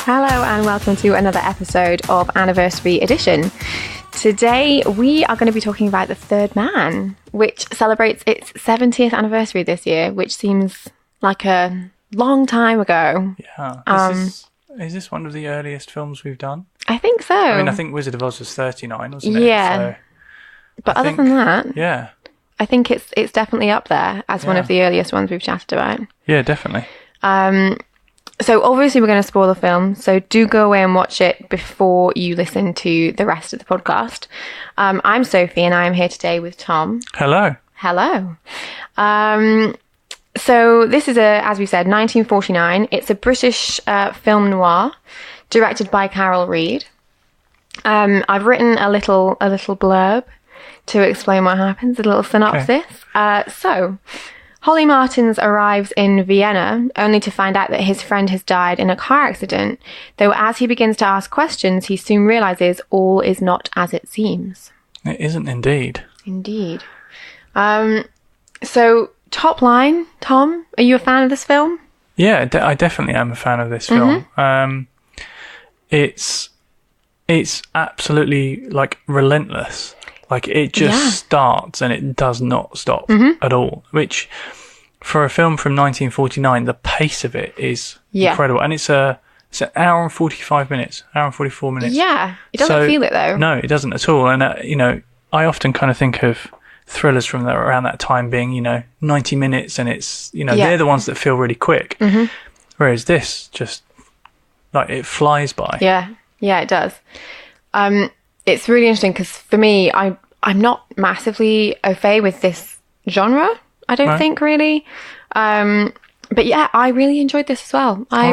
Hello and welcome to another episode of Anniversary Edition. Today we are going to be talking about The Third Man, which celebrates its 70th anniversary this year, which seems like a long time ago. Yeah. Is this one of the earliest films we've done? I think so. I mean, I think Wizard of Oz was 39, wasn't it? Yeah. So but other than that, yeah, I think it's definitely up there as one of the earliest ones we've chatted about. Yeah, definitely. So obviously we're going to spoil the film, so do go away and watch it before you listen to the rest of the podcast. I'm Sophie and I am here today with Tom. Hello. Hello. So this is as we said, 1949. It's a British film noir directed by Carol Reed. I've written a little blurb to explain what happens, a little synopsis. Okay. So Holly Martins arrives in Vienna only to find out that his friend has died in a car accident, though as he begins to ask questions, he soon realises all is not as it seems. It isn't indeed. Indeed. So, top line, Tom, are you a fan of this film? Yeah, I definitely am a fan of this film. It's absolutely, like, relentless. Like, it just starts and it does not stop at all, which for a film from 1949, the pace of it is incredible. And it's an hour and 45 minutes, hour and 44 minutes. Yeah, it doesn't feel it though. No, it doesn't at all. And, I often kind of think of thrillers from around that time being, 90 minutes and it's, they're the ones that feel really quick. Whereas this just, like, it flies by. Yeah, it does. It's really interesting because for me, I'm not massively au fait with this genre. I don't think really. But yeah, I really enjoyed this as well. I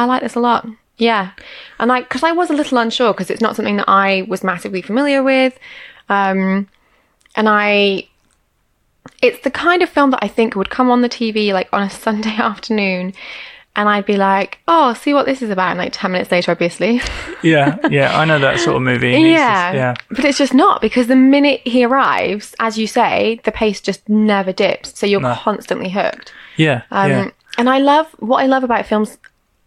like this a lot. Yeah. And because I was a little unsure because it's not something that I was massively familiar with. And it's the kind of film that I think would come on the TV like on a Sunday afternoon and I'd be like, oh, see what this is about. And like 10 minutes later, obviously. Yeah, I know that sort of movie. But it's just not, because the minute he arrives, as you say, the pace just never dips. So you're constantly hooked. And what I love about films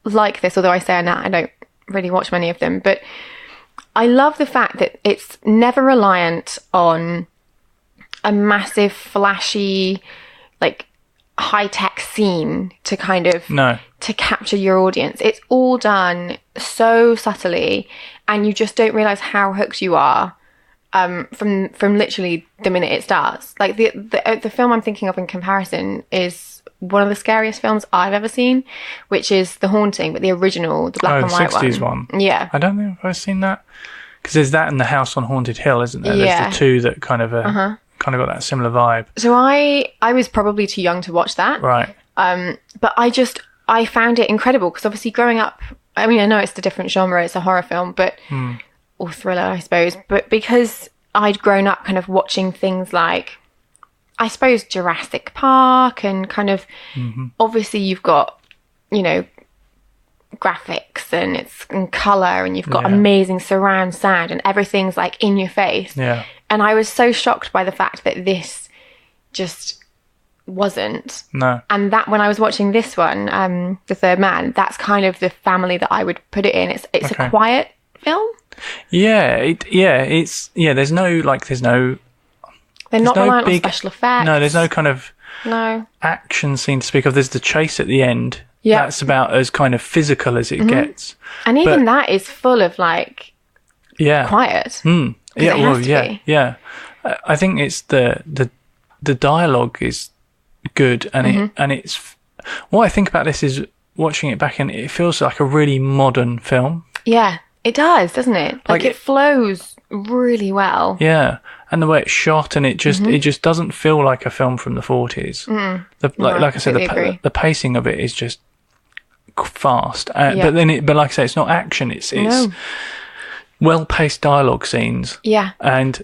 like this, although I say I don't really watch many of them, but I love the fact that it's never reliant on a massive, flashy, like, high-tech scene to kind of to capture your audience. It's all done so subtly and you just don't realize how hooked you are from literally the minute it starts. Like the film I'm thinking of in comparison is one of the scariest films I've ever seen, which is The Haunting, but the original, the black and white 60s one. Yeah, I don't think I've seen that, because there's that and The House on Haunted Hill, isn't there? There's the two that kind of kind of got that similar vibe. So I was probably too young to watch that. Right. But I found it incredible because obviously growing up, I mean, I know it's a different genre, it's a horror film, but or thriller, I suppose. But because I'd grown up kind of watching things like, I suppose, Jurassic Park and kind of, obviously you've got, graphics and it's in colour and you've got amazing surround sound and everything's like in your face. Yeah. And I was so shocked by the fact that this just wasn't. No. And that when I was watching this one, The Third Man, that's kind of the family that I would put it in. It's a quiet film. Yeah, there's no they're not reliant on special effects. No, there's no kind of action scene to speak of. There's the chase at the end. Yeah. That's about as kind of physical as it gets. And even that is full of like quiet. Yeah. I think it's the dialogue is good and it's what I think about this is watching it back and it feels like a really modern film. Yeah, it does, doesn't it? Like it flows really well. Yeah. And the way it's shot and it just doesn't feel like a film from the 40s. Like I said, the pacing of it is just fast. But like I say, it's not action. It's well-paced dialogue scenes. Yeah. And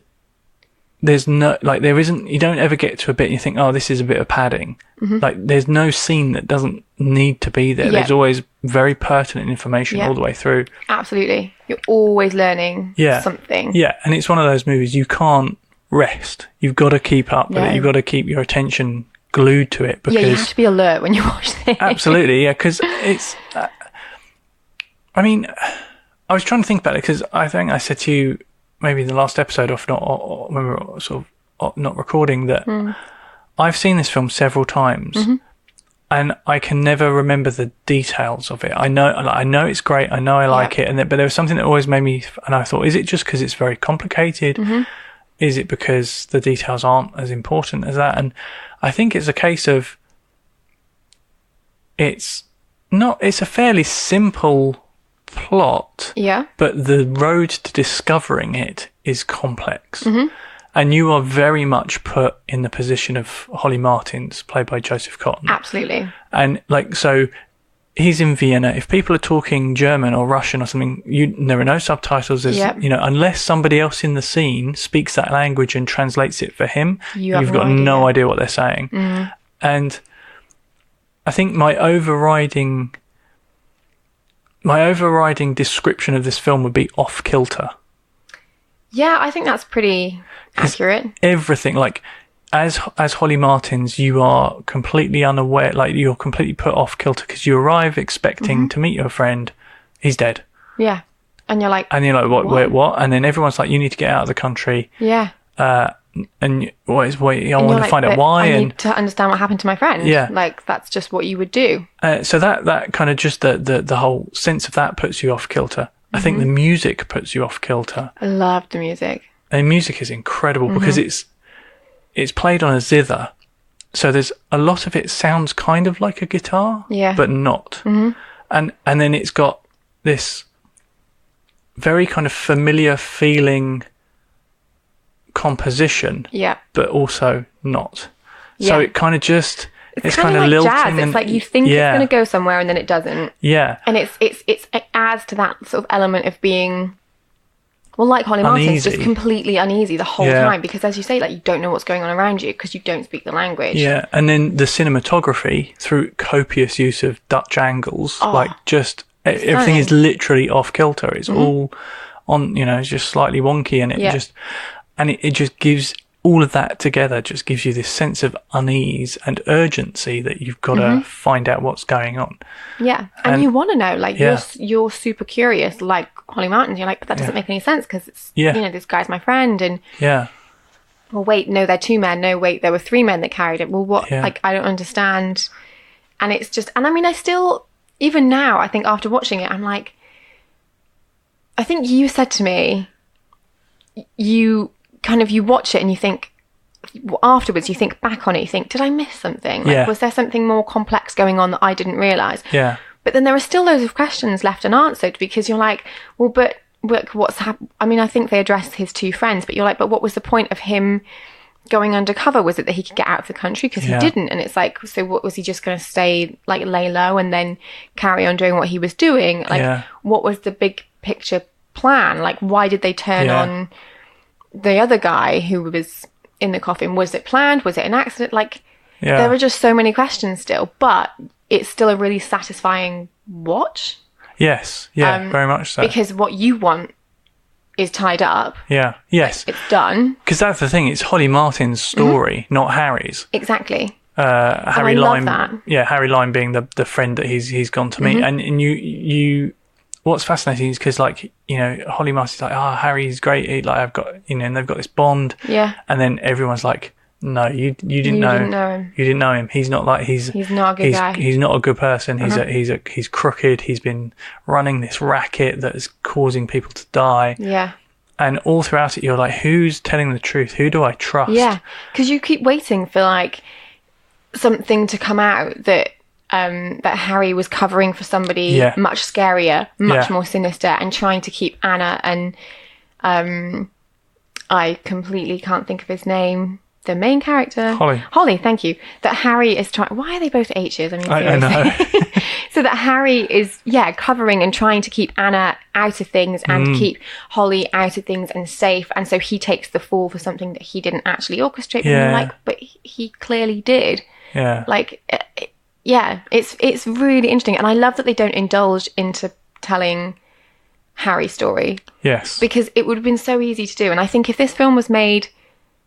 there's you don't ever get to a bit and you think, oh, this is a bit of padding. Like there's no scene that doesn't need to be there. There's always very pertinent information all the way through. Absolutely. You're always learning something. Yeah. And it's one of those movies you can't rest. You've got to keep up with it. You've got to keep your attention glued to it because you have to be alert when you watch this. Absolutely, yeah, because it's I mean, I was trying to think about it because I think I said to you maybe in the last episode, or when we were sort of not recording, that I've seen this film several times. And I can never remember the details of it. I know it's great. I know I like it. But there was something that always made me... And I thought, is it just because it's very complicated? Is it because the details aren't as important as that? And I think it's a case of... It's a fairly simple plot. Yeah. But the road to discovering it is complex. And you are very much put in the position of Holly Martins, played by Joseph Cotton. Absolutely. And so he's in Vienna. If people are talking German or Russian or something, there are no subtitles. There's, unless somebody else in the scene speaks that language and translates it for him, you've got no idea what they're saying. And I think my overriding description of this film would be off kilter. Yeah, I think that's pretty accurate. Everything, like, as Holly Martins, you are completely unaware, like, you're completely put off kilter because you arrive expecting to meet your friend. He's dead. Yeah. And you're like, what? Wait, what? And then everyone's like, you need to get out of the country. Yeah. And I want to find out why. I need to understand what happened to my friend. Yeah. Like, that's just what you would do. So that kind of just the whole sense of that puts you off kilter. I think the music puts you off kilter. I love the music. And music is incredible because it's played on a zither. So there's a lot of it sounds kind of like a guitar, but not. And then it's got this very kind of familiar feeling composition, but also not. So it kind of just... It's kind of like lilting jazz. It's like you think it's going to go somewhere and then it doesn't. Yeah. And it adds to that sort of element of being, well, like Holly Martins, just completely uneasy the whole time because, as you say, like you don't know what's going on around you because you don't speak the language. Yeah. And then the cinematography through copious use of Dutch angles, like just everything is literally off kilter. It's all on, it's just slightly wonky and it just gives... all of that together just gives you this sense of unease and urgency that you've got to find out what's going on. Yeah. And you want to know, like, you're super curious, like Holly Martins. You're like, but that doesn't make any sense because it's, this guy's my friend. And, well, wait, no, they're two men. No, wait, there were three men that carried it. Well, what? Like, I don't understand. And it's just, and I mean, I still, even now, I think after watching it, I'm like, I think you said to me, you watch it and you think, afterwards you think back on it, you think, did I miss something? Like, was there something more complex going on that I didn't realise? Yeah. But then there are still loads of questions left unanswered because you're like, well, but what's happened? I mean, I think they addressed his two friends, but you're like, but what was the point of him going undercover? Was it that he could get out of the country? Because he didn't. And it's like, so what, was he just going to stay, like, lay low and then carry on doing what he was doing? Like, what was the big picture plan? Like, why did they turn on the other guy who was in the coffin? Was it planned? Was it an accident? Like, there are just so many questions still, but it's still a really satisfying watch. Yes, very much so. Because what you want is tied up. Yeah, yes. It's done. Because that's the thing, it's Holly Martin's story, not Harry's. Exactly. Harry Lime. Love that. Yeah, Harry Lime being the friend that he's gone to meet. And you what's fascinating is because, like, Holly Martin's like, Harry's great. I've got, and they've got this bond. Yeah. And then everyone's like, no, you didn't know him. You didn't know him. He's not like he's not a good guy. He's not a good person. He's crooked. He's been running this racket that is causing people to die. Yeah. And all throughout it, you're like, who's telling the truth? Who do I trust? Yeah. Because you keep waiting for, like, something to come out that Harry was covering for somebody much scarier, much more sinister, and trying to keep Anna and I completely can't think of his name. The main character, Holly, thank you. That Harry is trying. Why are they both H's? I mean, I know. So that Harry is, covering and trying to keep Anna out of things and keep Holly out of things and safe. And so he takes the fall for something that he didn't actually orchestrate. Yeah. And you're like, but he clearly did. Yeah. Like, it's really interesting. And I love that they don't indulge into telling Harry's story. Yes. Because it would have been so easy to do. And I think if this film was made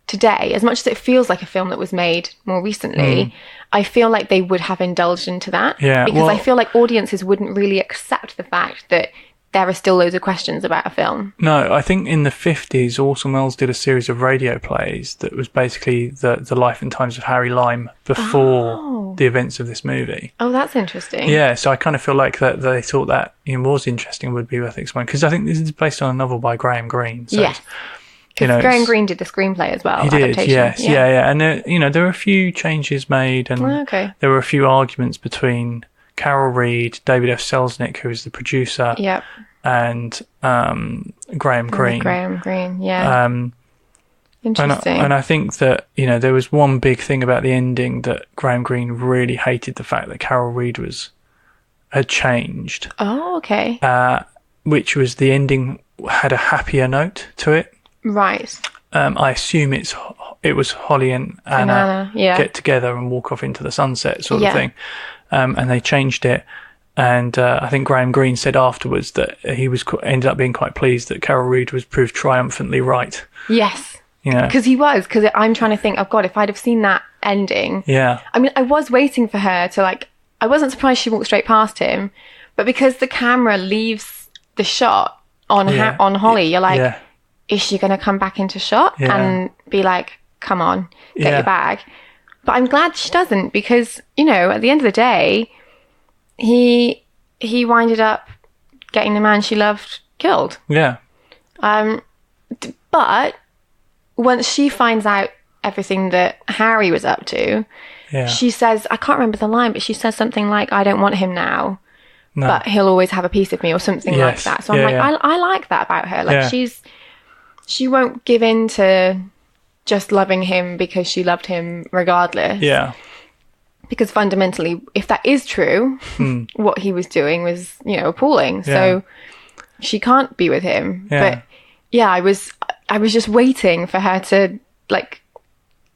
today, as much as it feels like a film that was made more recently, I feel like they would have indulged into that. Yeah, because I feel like audiences wouldn't really accept the fact that there are still loads of questions about a film. No, I think in the 50s, Orson Welles did a series of radio plays that was basically the life and times of Harry Lime before the events of this movie. Oh, that's interesting. Yeah, so I kind of feel like that they thought that was interesting, would be worth exploring. Because I think this is based on a novel by Graham Greene. So yes. Graham Greene did the screenplay as well. He did, yes. Yeah. And there were a few changes made, and there were a few arguments between Carol Reed, David F. Selznick, who is the producer, and Graham Greene. Interesting. And I think that, there was one big thing about the ending that Graham Greene really hated, the fact that Carol Reed had changed. Oh, okay. Which was the ending had a happier note to it. Right. I assume it was Holly and Anna get together and walk off into the sunset sort of thing. And they changed it. And I think Graham Greene said afterwards that he ended up being quite pleased that Carol Reed was proved triumphantly right. Yes. Because because I'm trying to think, oh God, if I'd have seen that ending. Yeah. I mean, I was waiting for her to I wasn't surprised she walked straight past him, but because the camera leaves the shot on Holly, you're like, is she going to come back into shot and be like, come on, get your bag? But I'm glad she doesn't, because, at the end of the day, he winded up getting the man she loved killed. Yeah. But once she finds out everything that Harry was up to, she says, I can't remember the line, but she says something like, I don't want him now, but he'll always have a piece of me, or something like that. So I'm I like that about her. Like, she won't give in to just loving him because she loved him regardless. Yeah. Because fundamentally, if that is true, what he was doing was, appalling. Yeah. So she can't be with him. Yeah. But I was just waiting for her to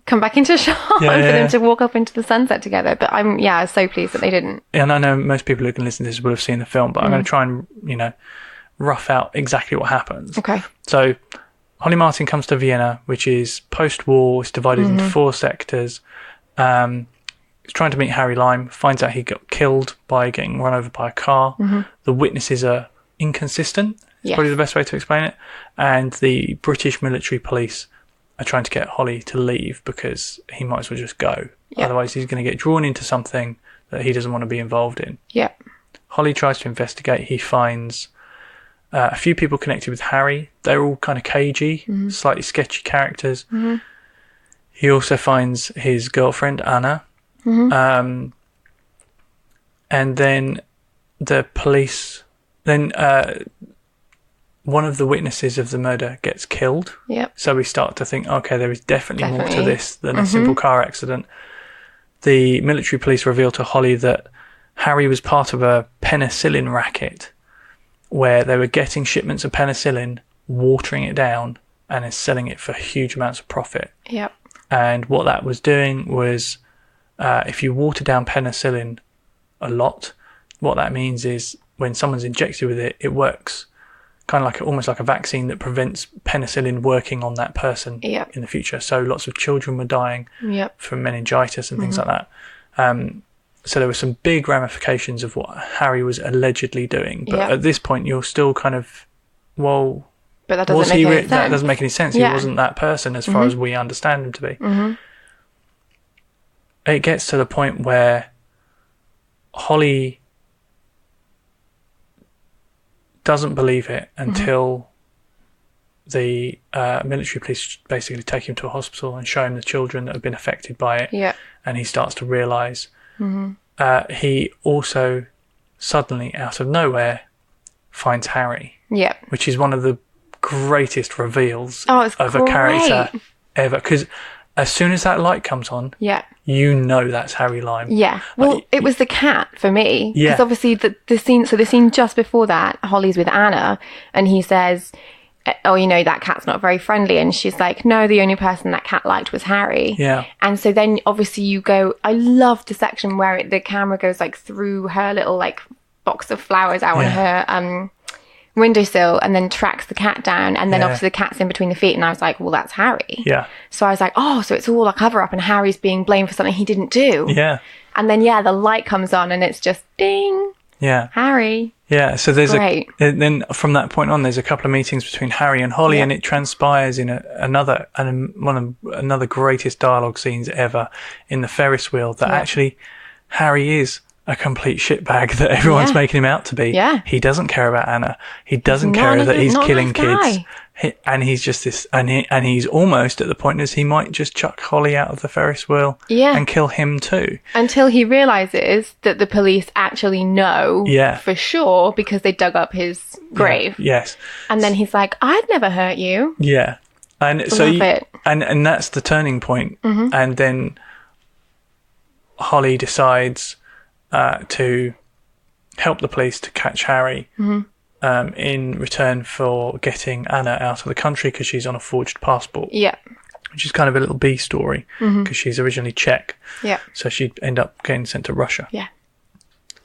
come back into shot and for them to walk up into the sunset together. But I'm so pleased that they didn't. And I know most people who can listen to this will have seen the film, but I'm going to try and, rough out exactly what happens. Okay. So Holly Martin comes to Vienna, which is post-war. It's divided into 4 sectors. He's trying to meet Harry Lime, finds out he got killed by getting run over by a car. The witnesses are inconsistent. It's probably the best way to explain it. And the British military police are trying to get Holly to leave because he might as well just go. Otherwise, he's going to get drawn into something that he doesn't want to be involved in. Holly tries to investigate. He finds a few people connected with Harry. They're all kind of cagey, slightly sketchy characters. He also finds his girlfriend, Anna. And then the police... Then one of the witnesses of the murder gets killed. So we start to think, okay, there is definitely more to this than a simple car accident. The military police reveal to Holly that Harry was part of a penicillin racket where they were getting shipments of penicillin, watering it down, and then selling it for huge amounts of profit. And what that was doing was, if you water down penicillin a lot, what that means is when someone's injected with it, it works kind of almost like a vaccine that prevents penicillin working on that person in the future. So lots of children were dying from meningitis and things like that. So there were some big ramifications of what Harry was allegedly doing. But at this point, you're still kind of, well, but that doesn't make any sense. That doesn't make any sense. He wasn't that person as far as we understand him to be. It gets to the point where Holly doesn't believe it until the military police basically take him to a hospital and show him the children that have been affected by it. And he starts to realise. He also suddenly, out of nowhere, finds Harry. Which is one of the greatest reveals of a character ever. Because as soon as that light comes on, you know that's Harry Lime. Well, it was the cat for me. Because obviously the scene just before that, Holly's with Anna, and he says, oh, that cat's not very friendly. And she's like, no, the only person that cat liked was Harry. And so then obviously you go, I love the section where the camera goes through her little box of flowers out on her, windowsill and then tracks the cat down, and then obviously the cat's in between the feet, and I was like, well, that's Harry. Yeah. So I was like, oh, so it's all a cover up and Harry's being blamed for something he didn't do. Yeah. And then the light comes on and it's just ding. Yeah. Harry. Yeah, so there's great. Then from that point on, there's a couple of meetings between Harry and Holly, and it transpires in another greatest dialogue scenes ever in the Ferris wheel that actually Harry is a complete shitbag that everyone's making him out to be. Yeah. He doesn't care about Anna. He doesn't care that he's killing kids. And he's just this, and he's almost at the point as he might just chuck Holly out of the Ferris wheel and kill him too. Until he realises that the police actually know for sure because they dug up his grave. Yes. And then he's like, I'd never hurt you. Yeah. And so and that's the turning point. Mm-hmm. And then Holly decides to help the police to catch Harry. Mm-hmm. In return for getting Anna out of the country because she's on a forged passport. Yeah. Which is kind of a little B story because she's originally Czech. Yeah. So she'd end up getting sent to Russia. Yeah.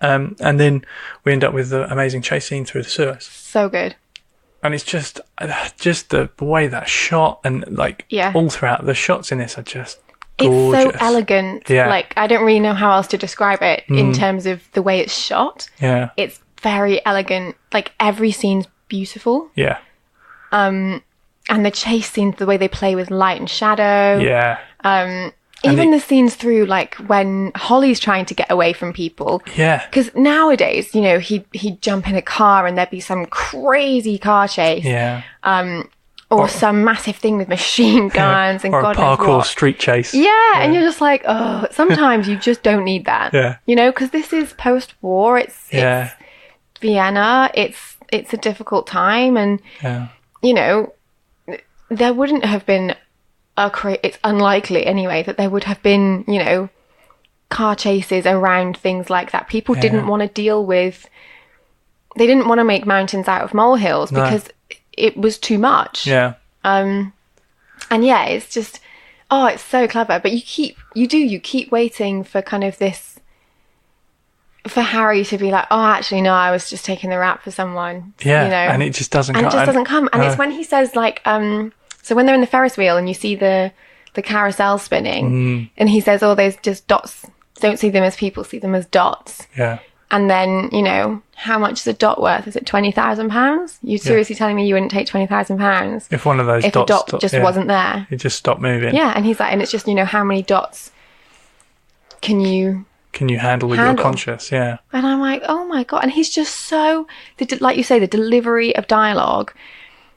And then we end up with the amazing chase scene through the sewers. So good. And it's just the way that's shot and all throughout the shots in this are just gorgeous. It's so elegant. Yeah. Like, I don't really know how else to describe it in terms of the way it's shot. Yeah. It's very elegant. Like, every scene's beautiful. Yeah. And the chase scenes, the way they play with light and shadow. Yeah. Even the scenes through, like, when Holly's trying to get away from people. Yeah. Because nowadays, you know, he'd jump in a car and there'd be some crazy car chase. Yeah. Or some massive thing with machine guns and God knows what. Or a parkour street chase. Yeah, and you're just like, oh, sometimes you just don't need that. Yeah. You know, because this is post-war. It's Vienna. It's a difficult time, and you know, there wouldn't have been it's unlikely anyway that there would have been, you know, car chases around things like that. People didn't want to deal with. They didn't want to make mountains out of molehills because it was too much. Yeah. And it's just, it's so clever. But you keep waiting for kind of this. For Harry to be like, oh, actually, no, I was just taking the rap for someone. Yeah, you know? And it just doesn't come. And it just doesn't come. And it's when he says, like, so when they're in the Ferris wheel and you see the carousel spinning, and he says, oh, there's just dots. Don't see them as people, see them as dots. Yeah. And then, you know, how much is a dot worth? Is it £20,000? You're seriously telling me you wouldn't take £20,000? If one of those dots... If a dot just wasn't there. It just stopped moving. Yeah, and he's like, and it's just, you know, how many dots can you handle with your conscience? Yeah. And I'm like, oh my God. And he's just so, like you say, the delivery of dialogue,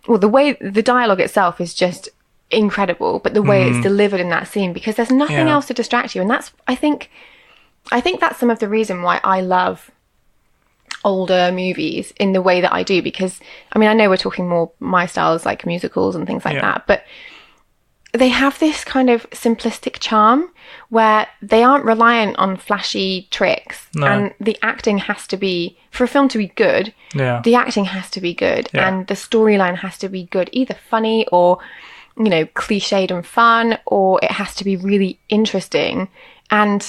well, the way the dialogue itself is just incredible, but the way it's delivered in that scene, because there's nothing else to distract you. And that's, I think that's some of the reason why I love older movies in the way that I do, because, I mean, I know we're talking more my styles, like musicals and things like that, but they have this kind of simplistic charm where they aren't reliant on flashy tricks. No. And the acting has to be, for a film to be good, the acting has to be good and the storyline has to be good, either funny or, you know, cliched and fun, or it has to be really interesting. And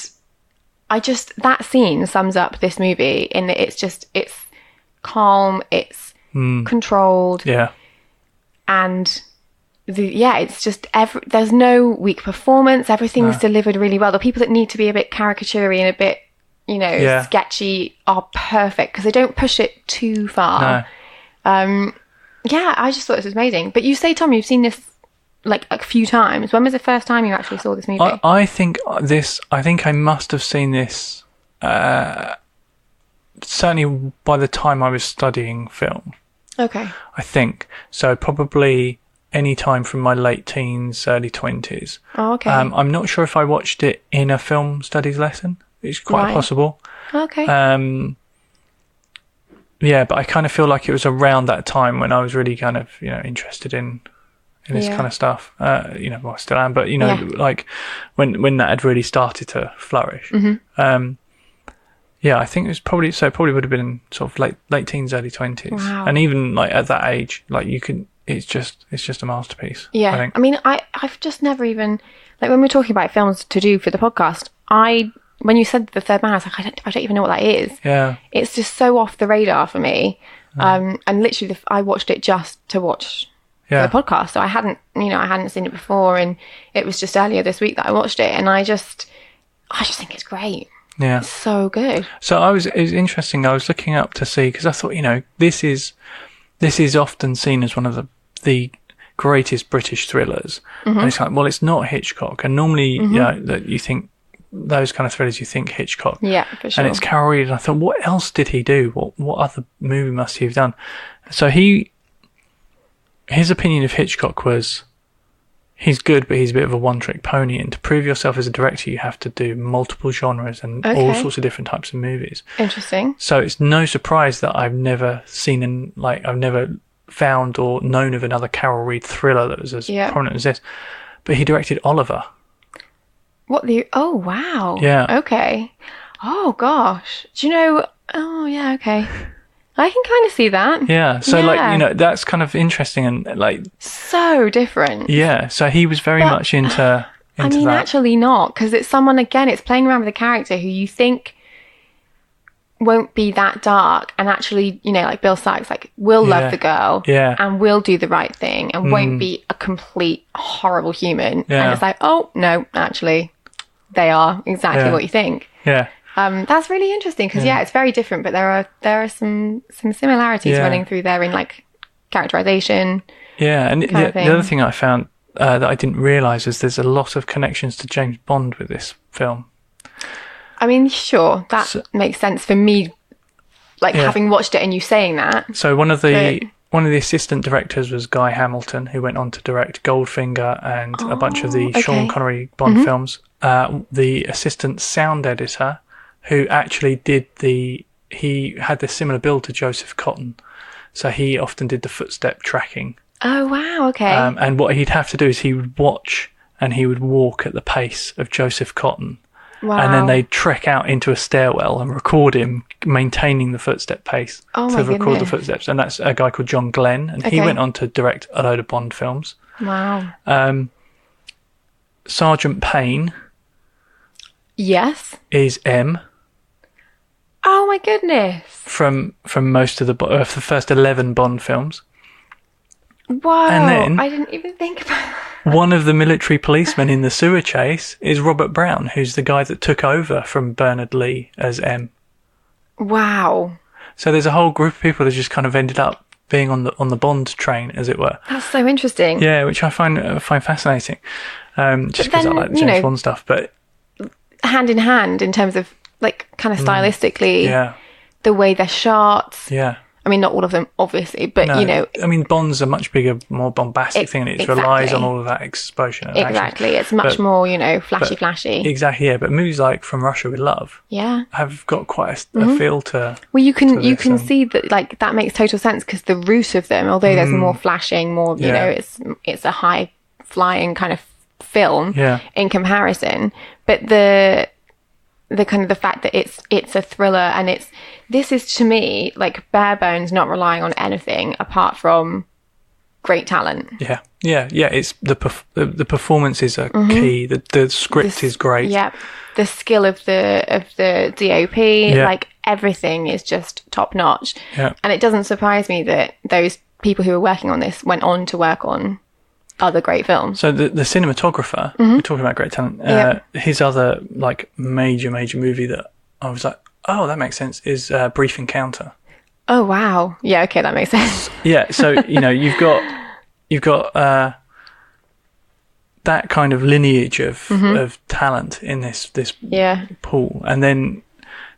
that scene sums up this movie in that it's calm, it's controlled. Yeah. And it's just there's no weak performance. Everything's delivered really well. The people that need to be a bit caricature-y and a bit, you know, sketchy are perfect because they don't push it too far. No. I just thought this was amazing. But you say, Tom, you've seen this like a few times. When was the first time you actually saw this movie? I think I must have seen this certainly by the time I was studying film. Okay. I think so. Probably any time from my late teens, early 20s. Oh, okay. I'm not sure if I watched it in a film studies lesson. It's quite possible. Okay. Yeah, but I kind of feel like it was around that time when I was really kind of, you know, interested in this kind of stuff. You know, well, I still am, but, you know, like when that had really started to flourish. Mm-hmm. I think it was probably would have been sort of late teens, early 20s. Wow. And even like at that age, like it's just a masterpiece. Yeah. I think. I mean, I've just never even, like when we're talking about films to do for the podcast, I when you said The Third Man, I was like, I don't even know what that is. Yeah. It's just so off the radar for me. And literally, I watched it just to watch the podcast. So I hadn't seen it before, and it was just earlier this week that I watched it, and I just think it's great. Yeah. It's so good. So it was interesting. I was looking up to see, because I thought, this is often seen as one of the greatest British thrillers. And it's like, well, it's not Hitchcock. And normally, that you think those kind of thrillers, you think Hitchcock. Yeah, for sure. And it's Carol Reed. And I thought, what else did he do? What other movie must he have done? So his opinion of Hitchcock was, he's good, but he's a bit of a one-trick pony. And to prove yourself as a director, you have to do multiple genres and all sorts of different types of movies. Interesting. So it's no surprise that I've never seen I've never found or known of another Carol Reed thriller that was as prominent as this. But he directed Oliver. Oh, wow. Yeah. Okay. Oh, gosh. Do you know... Oh, yeah, okay. I can kind of see that. Yeah. So, that's kind of interesting and, so different. Yeah. So he was very much into I mean, that. Actually not, because it's someone, again, it's playing around with a character who you think won't be that dark, and actually, like Bill Sykes, will love the girl and will do the right thing and won't be a complete horrible human. Yeah. And it's like, oh, no, actually, they are exactly what you think. Yeah. That's really interesting because it's very different, but there are some similarities running through there in characterization. Yeah, and the other thing I found that I didn't realise is there's a lot of connections to James Bond with this film. I mean, sure, that makes sense for me, having watched it and you saying that. So one of the assistant directors was Guy Hamilton, who went on to direct Goldfinger and a bunch of the Sean Connery Bond films. The assistant sound editor, who actually he had this similar build to Joseph Cotton, so he often did the footstep tracking. Oh wow, okay. And what he'd have to do is he would watch and he would walk at the pace of Joseph Cotton. Wow. And then they'd trek out into a stairwell and record him maintaining the footstep pace to record the footsteps. And that's a guy called John Glenn, and he went on to direct a load of Bond films. Wow. Sergeant Payne. Yes. Is M. Oh my goodness. From most of the first 11 Bond films. Wow. And then I didn't even think about that. One of the military policemen in the sewer chase is Robert Brown, who's the guy that took over from Bernhard Lee as M. Wow. So there's a whole group of people that just kind of ended up being on the Bond train, as it were. That's so interesting. Yeah, which I find fascinating. Just because I like the James Bond stuff, but hand in hand in terms of kind of stylistically, the way they're shot. Yeah. I mean, not all of them, obviously, but, I mean, Bond's a much bigger, more bombastic thing, and it relies on all of that exposure. And exactly. It's much more, flashy. Exactly, yeah. But movies like From Russia with Love have got quite a feel to... Well, you can see that, that makes total sense, because the root of them, although there's more flashing, more, it's a high-flying kind of film in comparison, but the kind of the fact that it's a thriller, and this is to me bare bones, not relying on anything apart from great talent. Yeah. It's the performances are key. The script is great. Yeah, the skill of the DOP, everything is just top notch. Yeah, and it doesn't surprise me that those people who were working on this went on to work on other great films. So the cinematographer, we're talking about great talent. His other major movie that I was like, oh, that makes sense, is Brief Encounter. Oh wow, yeah, okay, that makes sense. Yeah, so you've got that kind of lineage of talent in this pool, and then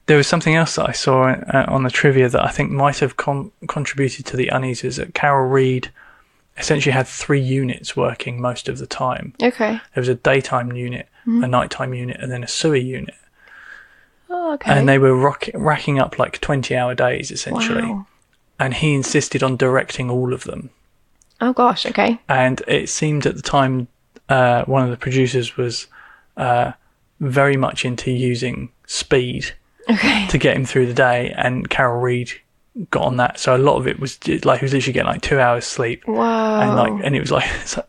there was something else that I saw on the trivia that I think might have contributed to the unease, is that Carol Reed essentially had 3 units working most of the time. Okay. There was a daytime unit, a nighttime unit, and then a sewer unit. Oh, okay. And they were racking up 20-hour days, essentially. Wow. And he insisted on directing all of them. Oh, gosh, okay. And it seemed at the time one of the producers was very much into using speed to get him through the day, and Carol Reed got on that. So a lot of it was he was literally getting 2 hours sleep. Wow. And it was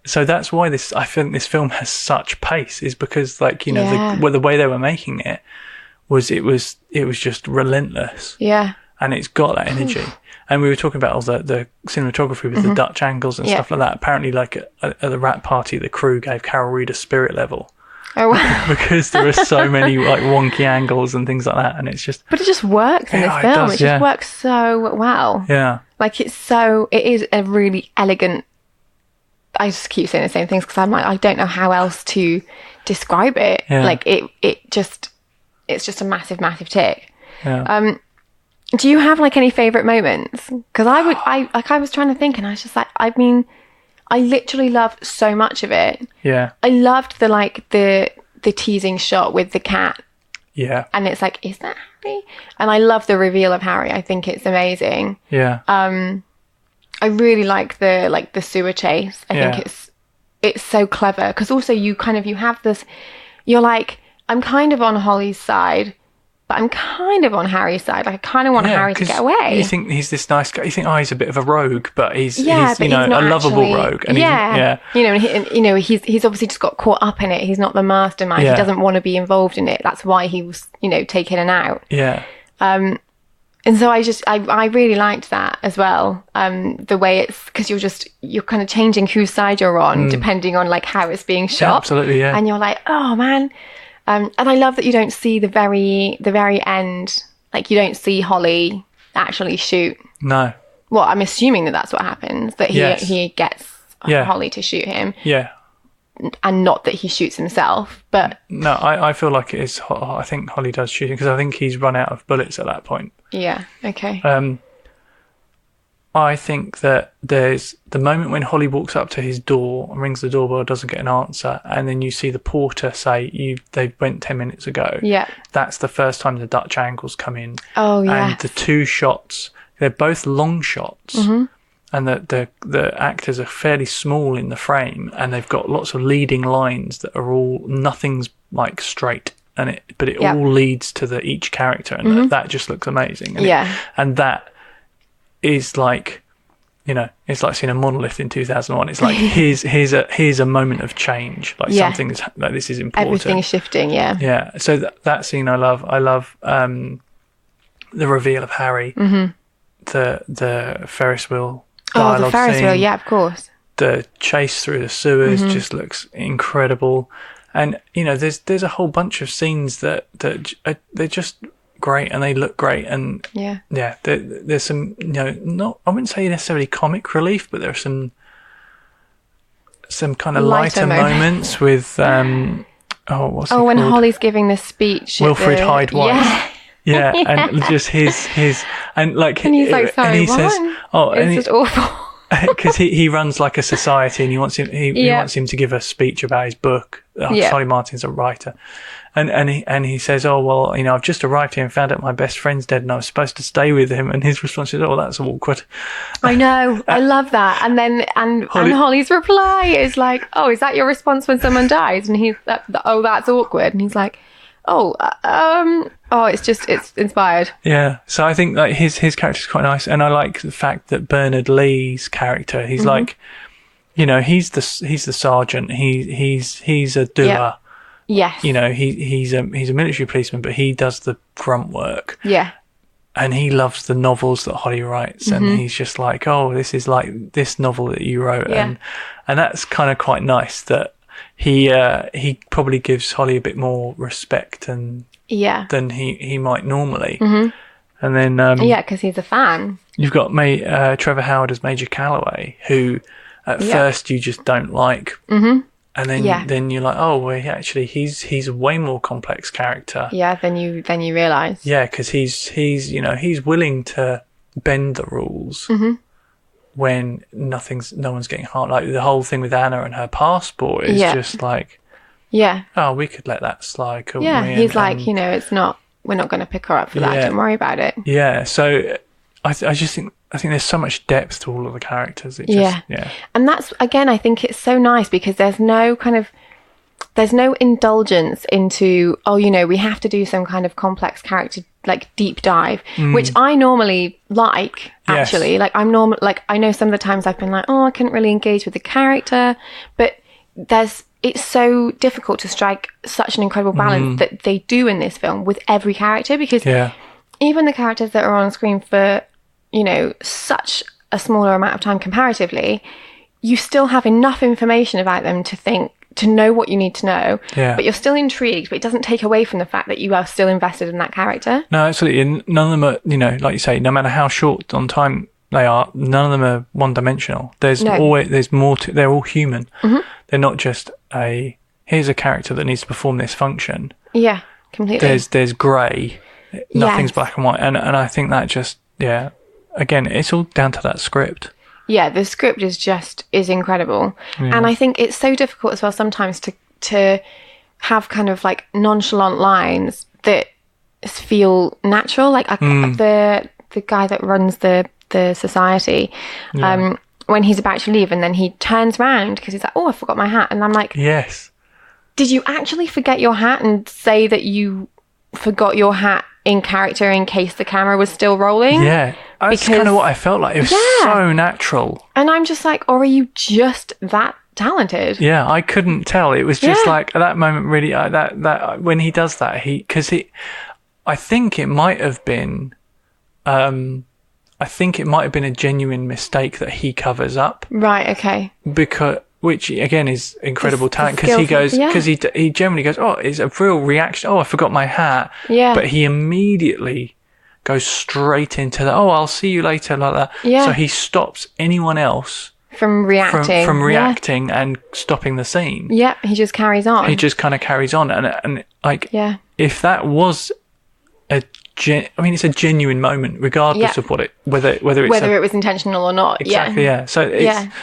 so that's why I think this film has such pace, is because the way they were making it it was just relentless. Yeah. And it's got that energy. And we were talking about all the cinematography with the Dutch angles and stuff like that. Apparently, like at the wrap party, the crew gave Carol Reed a spirit level. Oh, wow. Because there are so many like wonky angles and things like that, and it's just. But it just works in this film. It just works so well. Yeah. Like it is a really elegant. I just keep saying the same things because I'm like, I don't know how else to describe it. Yeah. Like it's just a massive, massive tick. Yeah. Do you have like any favourite moments? Because I was trying to think, and I was just like, I mean, I literally loved so much of it. Yeah. I loved the teasing shot with the cat. Yeah. And it's like, is that Harry? And I love the reveal of Harry. I think it's amazing. Yeah. I really like the sewer chase. I think it's so clever because also you have this. You're like, I'm kind of on Holly's side. But I'm kind of on Harry's side. Like, I kind of want Harry to get away. You think he's this nice guy. You think, he's a bit of a rogue, but he's a lovable rogue. And he's obviously just got caught up in it. He's not the mastermind. Yeah. He doesn't want to be involved in it. That's why he was, taken and out. Yeah. And so I really liked that as well. The way it's, because you're kind of changing whose side you're on depending on like how it's being shot. Yeah, absolutely, yeah. And you're like, oh man. And I love that you don't see the very end. Like, you don't see Holly actually shoot. No. Well, I'm assuming that that's what happens. That he gets Holly to shoot him. Yeah. And not that he shoots himself. But no, I feel like it is. I think Holly does shoot him because I think he's run out of bullets at that point. Yeah. Okay. I think that there's the moment when Holly walks up to his door and rings the doorbell, doesn't get an answer, and then you see the porter say, they went 10 minutes ago. Yeah. That's the first time the Dutch angles come in. Oh, yeah. And the two shots, they're both long shots. Mm-hmm. And the actors are fairly small in the frame, and they've got lots of leading lines that are nothing's like straight. But it all leads to each character, and that just looks amazing. And that is like, it's like seeing a monolith in 2001. It's like here's a moment of change. Like something is like, this is important. Everything's shifting. Yeah. Yeah. So that scene I love. I love the reveal of Harry. Mm-hmm. The Ferris wheel dialogue the Ferris scene. wheel. Yeah, of course. The chase through the sewers just looks incredible. And there's a whole bunch of scenes that they're just great and they look great, and there's some not, I wouldn't say necessarily comic relief, but there are some kind of lighter moments with when called? Holly's giving this speech, Wilfred Hyde White. Yeah, and just his and like, and he's like, sorry, and he what? says, it's just awful. Because he runs like a society, and he wants him to give a speech about his book. Charlie Martin's a writer, and he says, oh well, I've just arrived here and found out my best friend's dead, and I was supposed to stay with him. And his response is, oh, that's awkward. I know, I love that. And then and Holly's reply is like, oh, is that your response when someone dies? And he's oh, that's awkward. And he's like, it's inspired. Yeah, so I think like his character's quite nice, and I like the fact that Bernhard Lee's character, he's like, he's the sergeant. He's a doer. Yep. Yes. He's a military policeman, but he does the grunt work. Yeah. And he loves the novels that Holly writes, and he's just like, oh, this is like this novel that you wrote, and that's kind of quite nice that he probably gives Holly a bit more respect than he might normally. Mm-hmm. And then because he's a fan. You've got Trevor Howard as Major Calloway, who at first you just don't like, and then you're like, oh well, actually he's a way more complex character. Yeah, than you realise. Yeah, because he's willing to bend the rules. Mm-hmm. When no one's getting harmed. Like the whole thing with Anna and her passport is just like, oh, we could let that slide, couldn't we? Yeah, he's like, it's not, we're not going to pick her up for that. Don't worry about it. Yeah, so I just think there's so much depth to all of the characters. And that's, again, I think it's so nice because there's no indulgence into, we have to do some kind of complex character, like deep dive, which I normally like, actually. Yes. Like I know some of the times I've been like, oh, I couldn't really engage with the character, but it's so difficult to strike such an incredible balance that they do in this film with every character, because even the characters that are on screen for, you know, such a smaller amount of time comparatively, you still have enough information about them to know what you need to know, but you're still intrigued, but it doesn't take away from the fact that you are still invested in that character. No, absolutely. And none of them are, you know, like you say, no matter how short on time they are, none of them are one-dimensional. There's more to, they're all human. They're not just here's a character that needs to perform this function. Yeah, completely. There's grey, nothing's black and white. And I think that just, again, it's all down to that script. Yeah, the script is incredible. And I think it's so difficult as well sometimes to have kind of like nonchalant lines that feel natural. Like the guy that runs the society, when he's about to leave and then he turns around because he's like, oh, I forgot my hat. And I'm like, yes. Did you actually forget your hat and say that you forgot your hat in character in case the camera was still rolling? Yeah. That's kind of what I felt like. It was so natural. And I'm just like, or are you just that talented? Yeah, I couldn't tell. It was just like at that moment, really, that when he does that, I think it might have been, a genuine mistake that he covers up. Right. Okay. Which again is incredible talent, because he generally goes, oh, it's a real reaction. Oh, I forgot my hat. Yeah. But he immediately goes straight into that. Oh, I'll see you later, like that. Yeah. So he stops anyone else from reacting, and stopping the scene. Yeah. He just carries on. He just kind of carries on, and like, if that was it's a genuine moment, regardless of whether it was intentional or not. Exactly. Yeah. So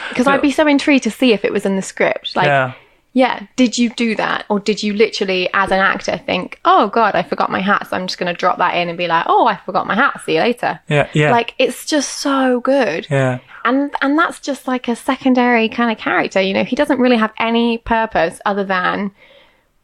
because I'd be so intrigued to see if it was in the script. Like, did you do that, or did you literally, as an actor, think, "Oh God, I forgot my hat, so I'm just going to drop that in and be like, oh, I forgot my hat. See you later." Yeah. Yeah. Like, it's just so good. Yeah. And that's just like a secondary kind of character. You know, he doesn't really have any purpose other than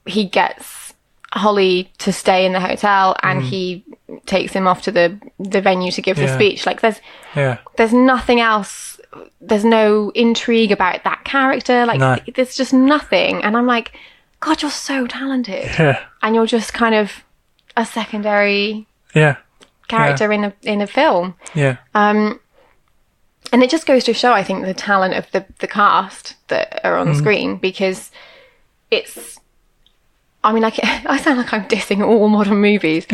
he gets Holly to stay in the hotel and he takes him off to the venue to give the speech. Like, there's nothing else. There's no intrigue about that character. Like, there's just nothing. And I'm like, God, you're so talented. Yeah. And you're just kind of a secondary character in a film. Yeah. And it just goes to show, I think, the talent of the cast that are on screen, because it's, I mean, I sound like I'm dissing all modern movies,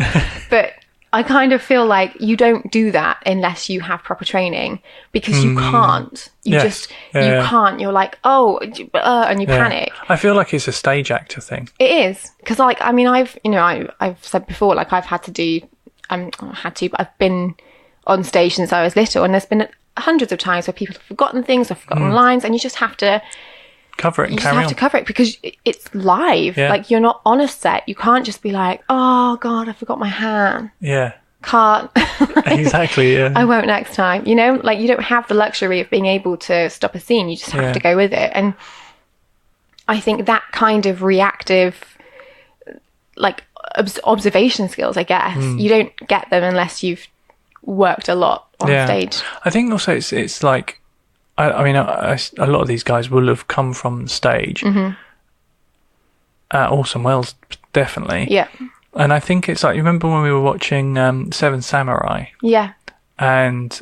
but I kind of feel like you don't do that unless you have proper training, because you can't. You can't. You're like, oh, and you panic. I feel like it's a stage actor thing. It is, because, like, I mean, I've said before, like, I've been on stage since I was little, and there's been hundreds of times where people have forgotten things or forgotten lines, and you just have to cover it and carry on. You just have to cover it because it's live. Yeah. Like, you're not on a set. You can't just be like, oh God, I forgot my hat. Yeah. Can't. Exactly, yeah. I won't next time. You know, like, you don't have the luxury of being able to stop a scene. You just have to go with it. And I think that kind of reactive, like, observation skills, I guess, you don't get them unless you've worked a lot on stage. I think also it's like, I mean, a lot of these guys will have come from stage. Orson Welles, definitely. Yeah. And I think it's like, you remember when we were watching Seven Samurai? Yeah. And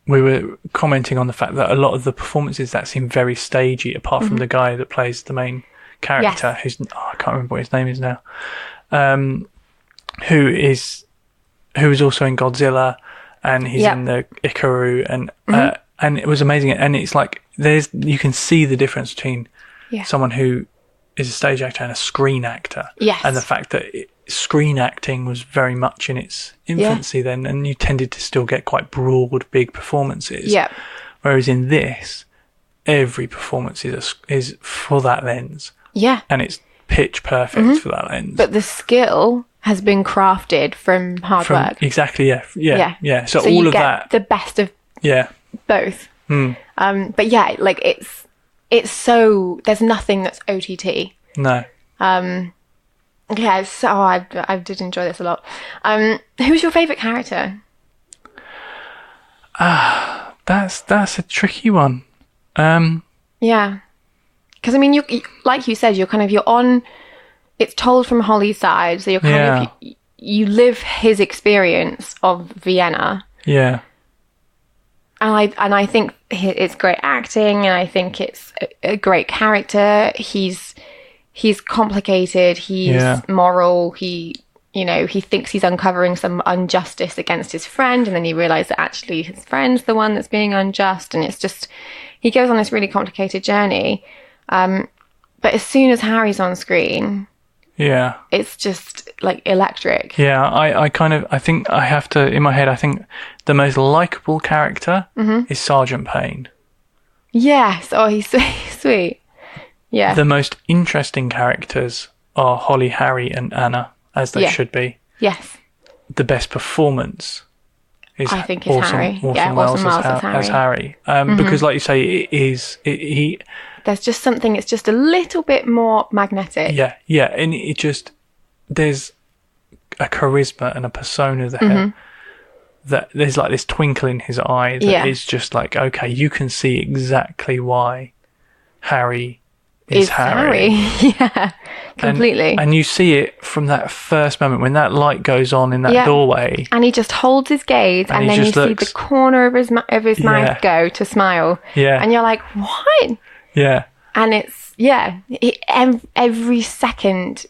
we were commenting on the fact that a lot of the performances that seem very stagey, apart from the guy that plays the main character, who's, I can't remember what his name is now, who is also in Godzilla, and he's in the Ikaru, and it was amazing. And it's like, you can see the difference between someone who is a stage actor and a screen actor. Yes. And the fact that screen acting was very much in its infancy then, and you tended to still get quite broad, big performances. Yeah. Whereas in this, every performance is for that lens. Yeah. And it's pitch perfect for that lens. But the skill has been crafted from hard work. Exactly, yeah. So all you of get that, the best of both. But yeah, like, it's so, there's nothing that's OTT. No. Yeah, so I did enjoy this a lot. Who's your favourite character? That's a tricky one. Yeah. Because, I mean, you like you said, you're on... It's told from Holly's side, so you're kind of... You live his experience of Vienna. Yeah. And I think it's great acting, and I think it's a great character. He's complicated, he's moral, he thinks he's uncovering some injustice against his friend, and then you realise that actually his friend's the one that's being unjust, and it's just... He goes on this really complicated journey. But as soon as Harry's on screen... Yeah. It's just, like, electric. Yeah, I think I have to... In my head, I think the most likeable character is Sergeant Payne. Yes. Oh, he's sweet. Yeah. The most interesting characters are Holly, Harry, and Anna, as they should be. Yes. The best performance is Harry. Orson Welles as Harry. Because, like you say, there's just something, it's just a little bit more magnetic. Yeah, and it just... There's a charisma and a persona there that there's like this twinkle in his eye that is just like, okay, you can see exactly why Harry is Harry. Yeah, completely. And you see it from that first moment when that light goes on in that doorway. And he just holds his gaze, and then you see the corner of his mouth go to smile. Yeah. And you're like, what? Yeah. And it's, every second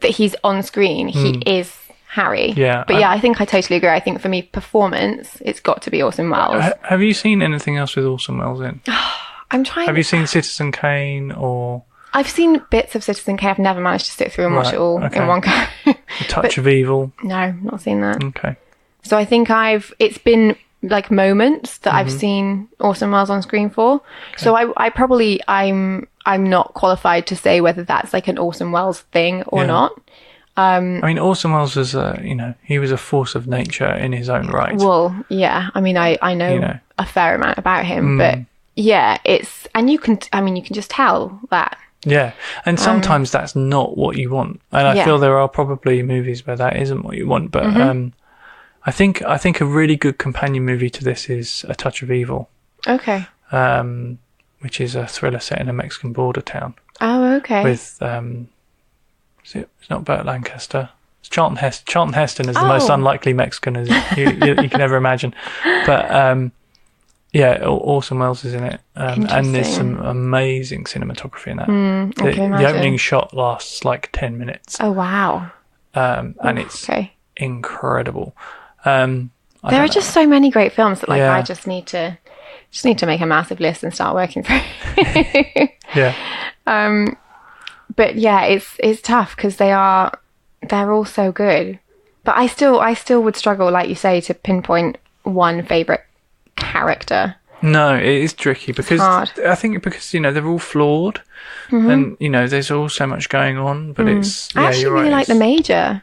that he's on screen, he is Harry. Yeah. But I think I totally agree. I think for me, performance, it's got to be Orson Welles. Have you seen anything else with Orson Welles in? I'm trying. Have you seen Citizen Kane or? I've seen bits of Citizen Kane. I've never managed to sit through and watch it all in one go. A Touch of Evil. No, not seen that. Okay. So I think it's been like moments that I've seen Orson Welles on screen for. Okay. So I'm not qualified to say whether that's like an Orson Welles thing or not. I mean, Orson Welles was he was a force of nature in his own right. Well, yeah. I mean, I know a fair amount about him, but yeah, you can just tell that. Yeah, and sometimes that's not what you want, and I feel there are probably movies where that isn't what you want. But I think a really good companion movie to this is A Touch of Evil. Okay. Which is a thriller set in a Mexican border town. Oh, okay. With it's not Burt Lancaster. It's Charlton Heston. Charlton Heston is the most unlikely Mexican as you can ever imagine. But Orson Welles is in it, and there's some amazing cinematography in that. The opening shot lasts like 10 minutes. Oh wow! And it's incredible. There are just so many great films that I just need to make a massive list and start working through. But yeah, it's tough because they're all so good. But I still would struggle, like you say, to pinpoint one favourite character. No, it is tricky because I think they're all flawed, and there's all so much going on. But it's I actually really like the Major.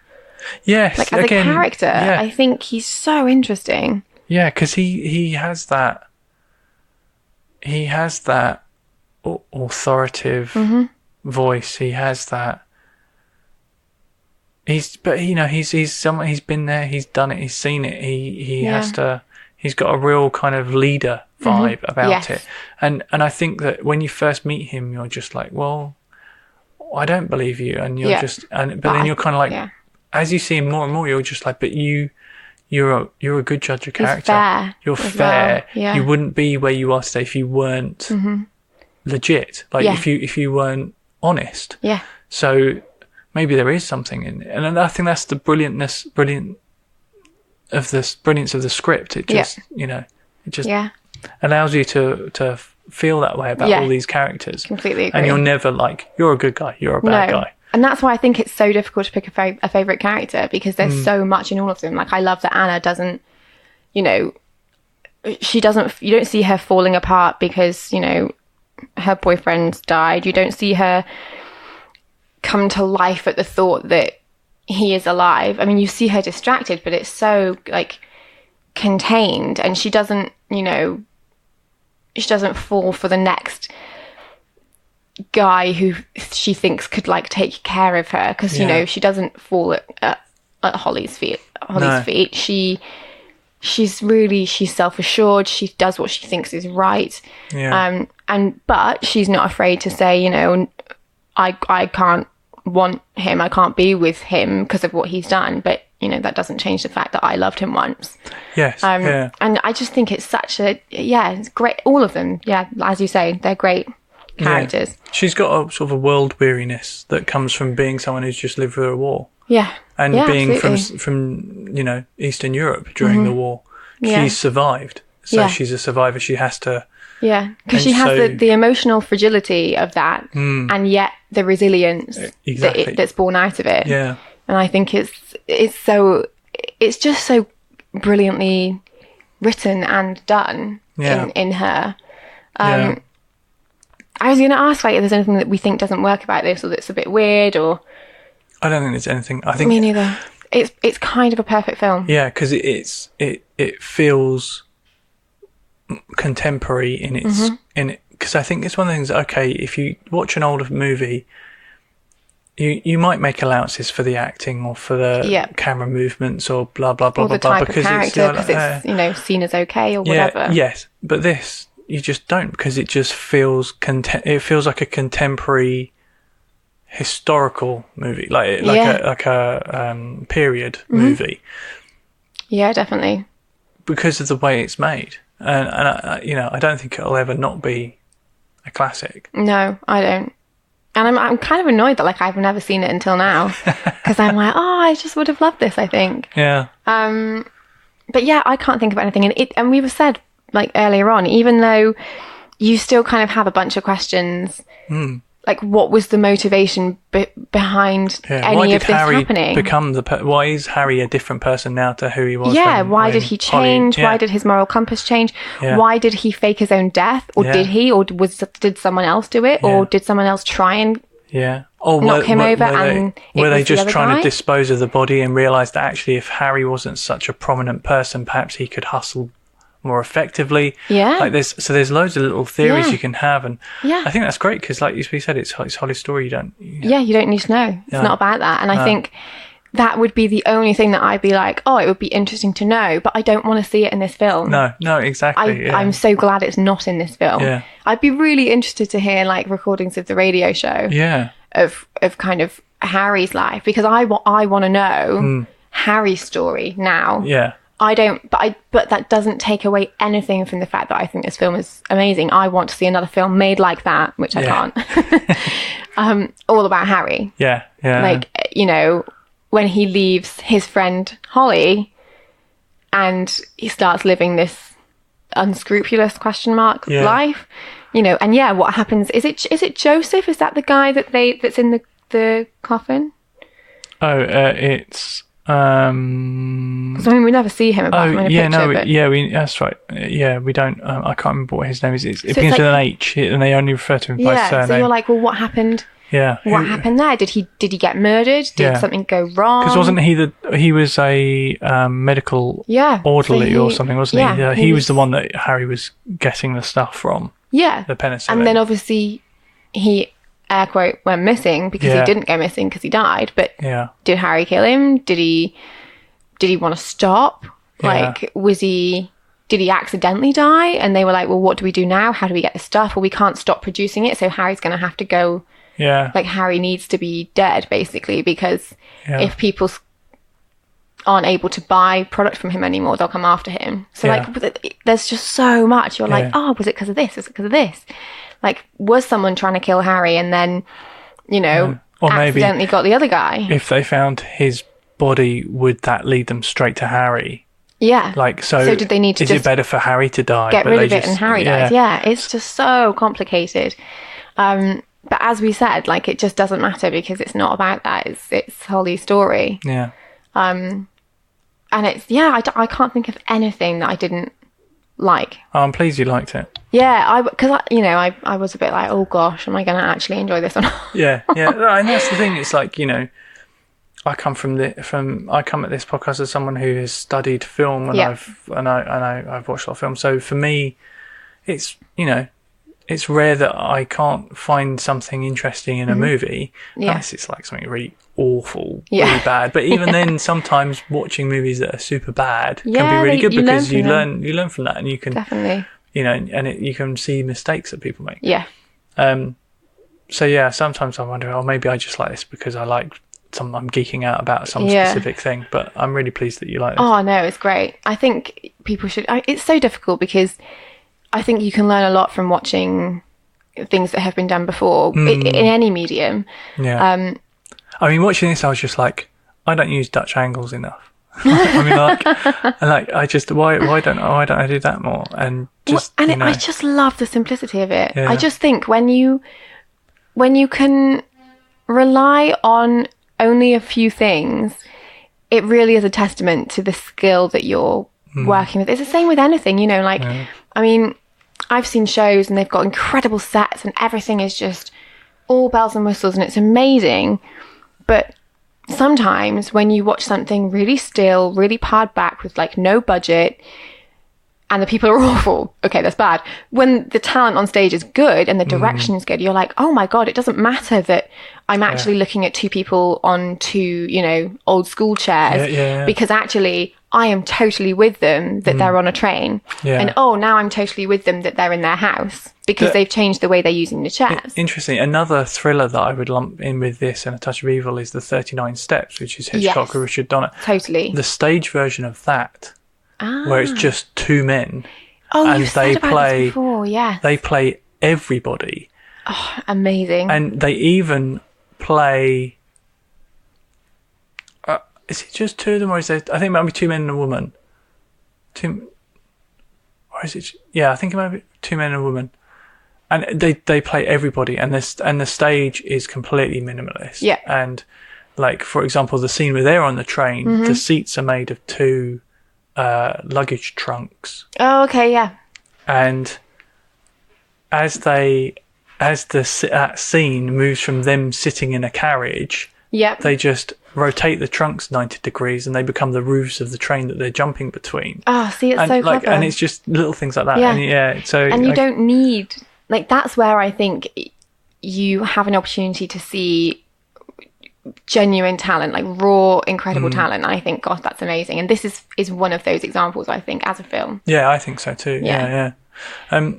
Yes, like as a character, I think he's so interesting. Yeah, because he has that. He has that authoritative voice. He has that. He's someone. He's been there. He's done it. He's seen it. He has to. He's got a real kind of leader vibe about it. And I think that when you first meet him, you're just like, well, I don't believe you, and you're but then you're kind of like, as you see him more and more, you're just like, but you're a good judge of character. Fair you're fair. Well. Yeah. You wouldn't be where you are today if you weren't legit. Like if you weren't honest. Yeah. So maybe there is something in it, and I think that's the brilliance of the script. It just allows you to feel that way about all these characters. Completely agree. And you're never like, you're a good guy, you're a bad guy. And that's why I think it's so difficult to pick a favourite character, because there's so much in all of them. Like, I love that Anna doesn't, you don't see her falling apart because, her boyfriend's died. You don't see her come to life at the thought that he is alive. I mean, you see her distracted, but it's so, like, contained, and she doesn't, she doesn't fall for the next guy who she thinks could like take care of her, because she doesn't fall at Holly's feet. She's self-assured. She does what she thinks is right. And but she's not afraid to say, you know, I can't want him, I can't be with him because of what he's done, but you know, that doesn't change the fact that I loved him once. Yes. And I just think it's such a, it's great. All of them, as you say, they're great characters. Yeah. She's got a sort of a world weariness that comes from being someone who's just lived through a war. Yeah. And being from you know, Eastern Europe during the war. She's survived. So she's a survivor. She has to... Yeah, because she has the emotional fragility of that, and yet the resilience that's born out of it. Yeah. And I think it's just so brilliantly written and done in her. I was going to ask, like, if there's anything that we think doesn't work about this, or that's a bit weird, or... I don't think there's anything. I think... Me neither. It's kind of a perfect film. Yeah, because it feels contemporary in its because I think it's one of the things. Okay, if you watch an older movie, you might make allowances for the acting or for the camera movements or blah blah blah or the blah type blah of character because it's you know, seen as okay or whatever. Yes, but this you just don't, because it just feels it feels like a contemporary historical movie, like a period movie. Yeah, definitely. Because of the way it's made. And I, you know, I don't think it'll ever not be a classic. No, I don't. And I'm kind of annoyed that, like, I've never seen it until now, because I'm like, I just would have loved this, I think. Yeah. But yeah, I can't think of anything. And we were said, like, earlier on, even though you still kind of have a bunch of questions, like, what was the motivation behind any of this happening? Why is Harry a different person now to who he was? Why did he change? Why did his moral compass change? Why did he fake his own death? Or did he? Or did someone else do it? Or did someone else try and knock him over? Were they just trying to dispose of the body and realise that actually if Harry wasn't such a prominent person, perhaps he could hustle more effectively? Like there's loads of little theories you can have, and I think that's great because, like we said, it's Holly's story. You don't need to know. It's not about that. And I think that would be the only thing that I'd be like, it would be interesting to know, but I don't want to see it in this film. No, exactly. I'm so glad it's not in this film. I'd be really interested to hear, like, recordings of the radio show of kind of Harry's life, because I want to know Harry's story now. I don't, but that doesn't take away anything from the fact that I think this film is amazing. I want to see another film made like that, which I can't. All about Harry. Like, you know, when he leaves his friend Holly and he starts living this unscrupulous life, you know, and what happens? Is it Joseph? Is that the guy that's in the coffin? It's. I mean, we never see him apart from in a picture. That's right. We don't. I can't remember what his name is. It begins with an H, and they only refer to him by surname. So you're like, well, what happened? What happened there? Did he get murdered? Did something go wrong? Because wasn't he was a medical orderly or something, wasn't he? He was the one that Harry was getting the stuff from. The penicillin. And then obviously he, air quote, went missing because he didn't go missing because he died. But did Harry kill him? Did he want to stop? Like, did he accidentally die? And they were like, well, what do we do now? How do we get the stuff? Well, we can't stop producing it, so Harry's going to have to go. Like, Harry needs to be dead, basically, because if people aren't able to buy product from him anymore, they'll come after him. So like, there's just so much. You're like, was it because of this? Was it because of this? Like, was someone trying to kill Harry and then, you know, or accidentally got the other guy? If they found his body, would that lead them straight to Harry? Like, so did they need to? Is it better for Harry to die? Get rid of it and Harry dies. It's just so complicated. But as we said, like, it just doesn't matter because it's not about that. It's Holly's story. And it's I can't think of anything that I didn't like. I'm pleased you liked it. Because I was a bit like, oh gosh, am I going to actually enjoy this or not? And that's the thing. It's like, you know, I come at this podcast as someone who has studied film, and I've watched a lot of film. So for me, it's, you know, it's rare that I can't find something interesting in a movie unless it's like something really awful, really bad. But even then, sometimes watching movies that are super bad can be really good because you learn from that, and you can you know, and you can see mistakes that people make. Yeah. So yeah, sometimes I wonder, oh, maybe I just like this because I'm geeking out about some specific thing, but I'm really pleased that you like this. Oh no, it's great. I think people should. It's so difficult because I think you can learn a lot from watching things that have been done before in any medium. Yeah. I mean, watching this, I was just like, I don't use Dutch angles enough. I mean, why don't I do that more? And just I just love the simplicity of it. Yeah. I just think when you can rely on only a few things, it really is a testament to the skill that you're working with. It's the same with anything, you know, like, I mean, I've seen shows and they've got incredible sets and everything is just all bells and whistles and it's amazing. But sometimes when you watch something really still, really pared back with like no budget, and the people are awful, okay, that's bad. When the talent on stage is good and the direction is good, you're like, oh my God, it doesn't matter that I'm actually looking at two people on two, you know, old school chairs, because actually I am totally with them that they're on a train. Yeah. And now I'm totally with them that they're in their house because they've changed the way they're using the chairs. Interesting. Another thriller that I would lump in with this and A Touch of Evil is The 39 Steps, which is Hitchcock with Richard Donner. Totally. The stage version of that, where it's just two men. Oh, and you've said about this before, yeah. They play everybody. Oh, amazing. And they even play... is it just two of them, or is there... I think it might be two men and a woman. Or is it... Yeah, I think it might be two men and a woman. And they play everybody, and the stage is completely minimalist. Yeah. And, like, for example, the scene where they're on the train, the seats are made of two... luggage trunks. Oh, okay, yeah. And as that scene moves from them sitting in a carriage, they just rotate the trunks 90 degrees and they become the roofs of the train that they're jumping between. Oh, see, it's so clever. And it's just little things like that. Yeah. And you don't need... Like, that's where I think you have an opportunity to see genuine talent, like raw, incredible talent. I think, gosh, that's amazing. And this is one of those examples, I think, as a film. Yeah, I think so too. Yeah.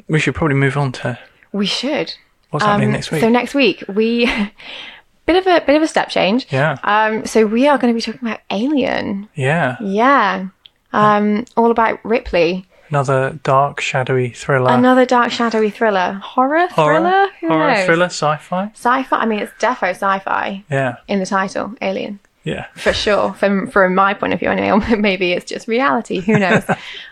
We should probably move on to... We should. What's happening next week? So next week, we... bit of a step change. Yeah. So we are going to be talking about Alien. Yeah. Yeah. All about Ripley. Another dark, shadowy thriller. Horror thriller? Who knows? Thriller, sci-fi? Sci-fi? I mean, it's defo sci-fi. Yeah. In the title, Alien. Yeah. For sure. From my point of view anyway, or maybe it's just reality. Who knows?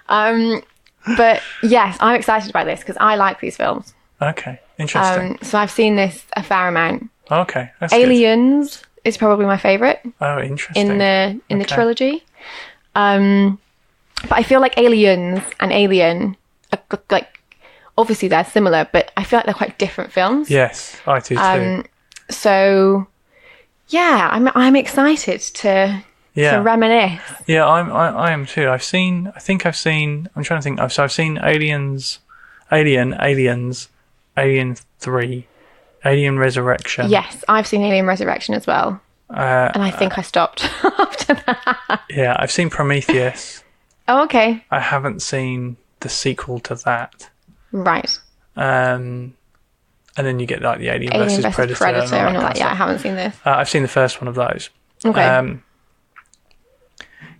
But yes, I'm excited about this because I like these films. Okay. Interesting. So I've seen this a fair amount. Okay. That's Aliens is probably my favourite. Oh, interesting. In the trilogy. But I feel like Aliens and Alien, like, obviously they're similar, but I feel like they're quite different films. Yes, I do too. So, yeah, I'm excited to reminisce. Yeah, I am too. I'm trying to think. So I've seen Aliens, Alien 3, Alien Resurrection. Yes, I've seen Alien Resurrection as well. And I think I stopped after that. Yeah, I've seen Prometheus. Oh, okay. I haven't seen the sequel to that. Right. And then you get like the Alien versus Predator and all that. Yeah, I haven't seen this. I've seen the first one of those. Okay.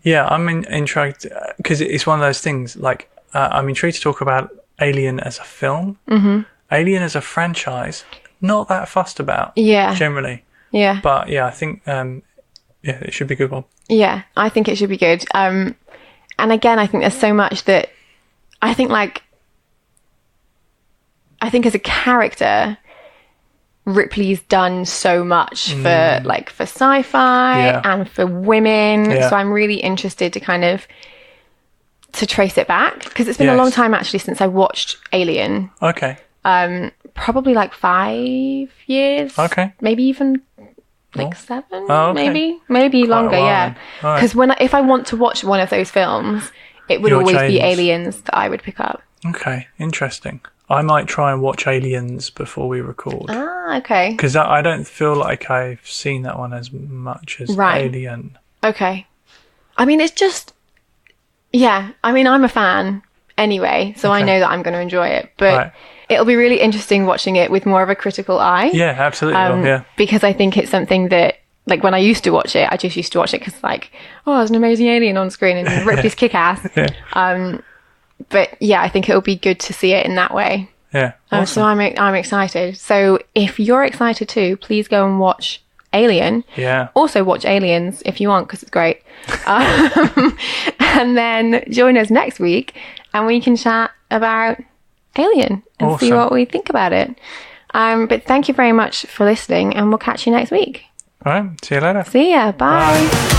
Yeah, I'm intrigued because it's one of those things. Like, I'm intrigued to talk about Alien as a film. Mm-hmm. Alien as a franchise, not that fussed about. Yeah. Generally. Yeah. But yeah, I think it should be a good one. Yeah, I think it should be good. And again, I think there's so much that I think as a character, Ripley's done so much for sci-fi and for women. Yeah. So I'm really interested to kind of to trace it back because it's been a long time actually since I watched Alien. Okay. Probably like 5 years. Okay. Maybe even like 7, maybe longer, yeah. Because if I want to watch one of those films, it would always be Aliens that I would pick up. Okay, interesting. I might try and watch Aliens before we record. Ah, okay. Because I don't feel like I've seen that one as much as Alien. Okay. I mean, it's just... Yeah, I mean, I'm a fan. anyway, so I know that I'm going to enjoy it. But it'll be really interesting watching it with more of a critical eye. Yeah, absolutely. Because I think it's something that, like, when I used to watch it, I just used to watch it because, like, oh, there's an amazing alien on screen and Ripley's kick-ass. But yeah, I think it'll be good to see it in that way. Yeah. Awesome. So I'm excited. So if you're excited too, please go and watch Alien. Yeah. Also watch Aliens if you want, because it's great. And then join us next week and we can chat about Alien and see what we think about it. But thank you very much for listening, and we'll catch you next week. All right. See you later. See ya. Bye.